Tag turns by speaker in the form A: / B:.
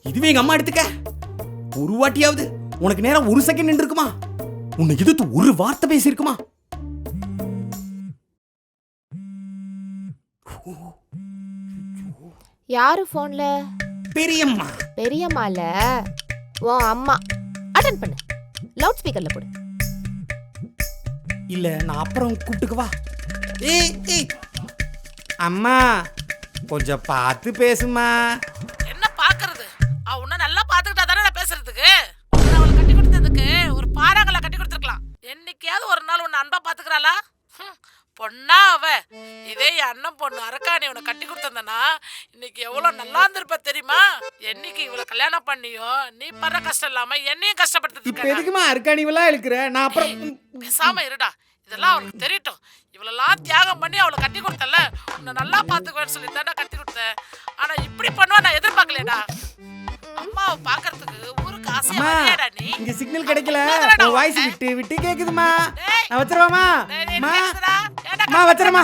A: இதுவே எங்க அம்மா எடுத்துக்க. ஒரு வாட்டியாவது உனக்கு நேரம் ஒரு செகண்ட் நின்று இருக்குமா? உன்னை எதிர்த்து ஒரு வார்த்தை பேசியிருக்குமா?
B: யாரு போன்ல?
A: பெரியம்மா.
B: பெரியம்மால உன் அம்மா. அட்டெண்ட் பண்ணு. லவுட் ஸ்பீக்கர்ல போடு.
A: இல்ல நான் அப்புறம் கூப்பிட்டுக்கவா? ஏய் அம்மா கொஞ்சம் பார்த்து பேசுமா.
C: என்ன பாக்குறது? அவ உன்ன நல்லா பாத்துக்கிட்டா தானே நான் பேசுறதுக்கு. அவளை கட்டி கொடுத்ததுக்கு ஒரு பாறாங்கல கட்டி கொடுத்துருக்கலாம். என்னைக்காவது ஒரு நாள் உன்னை அன்பா பாத்துக்கிறாளா? பொண்ணா அவ. இதே என் அண்ணன் பொண்ணு அரக்காணி உன்னை கட்டி கொடுத்தந்தனா இன்னைக்கு எவ்வளவு நல்லா இருந்திருப்ப தெரியுமா? என்னைக்கு இவளை கல்யாணம் பண்ணியோ நீ படுற கஷ்டம் இல்லாம என்னையும்
A: இப்ப
C: கஷ்டப்படுத்திட்டு
A: எதுக்குமா அர்க்காணிவெல்லாம் இழுக்கிற? நான் அப்புறம்
C: பேசாம இருடா. இதெல்லாம் அவளுக்கு தெரியட்டும். இவளெல்லாம் தியாகம் பண்ணி அவளை கட்டி கொடுத்தல, உன்னை நல்லா பாத்துக்குவேன்னு சொல்லி தானே கட்டி கொடுத்தேன். ஆனா இப்படி பண்ணுவா நான் எதிர்பார்க்கலடா. அம்மாவை பாக்குறதுக்கு ஊருக்கு ஆசையா வரியாடா நீ.
A: இங்க சிக்னல் கிடைக்கல. வாய்ஸ் விட்டு விட்டு கேக்குதுமா. நான் வச்சிரவாமா? மா வச்சிரமா.